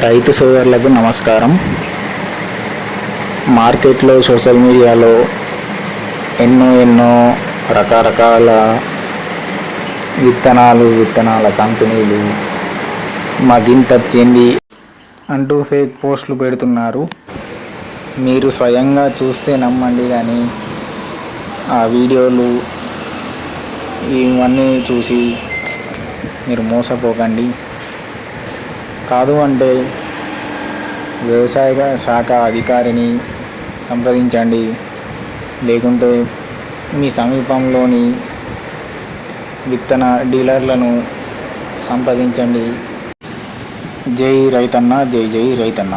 రైతు సోదరులకు నమస్కారం. మార్కెట్లో సోషల్ మీడియాలో ఎన్నో రకరకాల విత్తనాల కంపెనీలు మాకింత వచ్చింది అంటూ ఫేక్ పోస్టులు పెడుతున్నారు. మీరు స్వయంగా చూస్తే నమ్మండి, కానీ ఆ వీడియోలు ఇవన్నీ చూసి మీరు మోసపోకండి. కాదు అంటే వ్యవసాయ శాఖ అధికారిని సంప్రదించండి, లేకుంటే మీ సమీపంలోని విత్తన డీలర్లను సంప్రదించండి. జై రైతన్న, జై రైతన్న.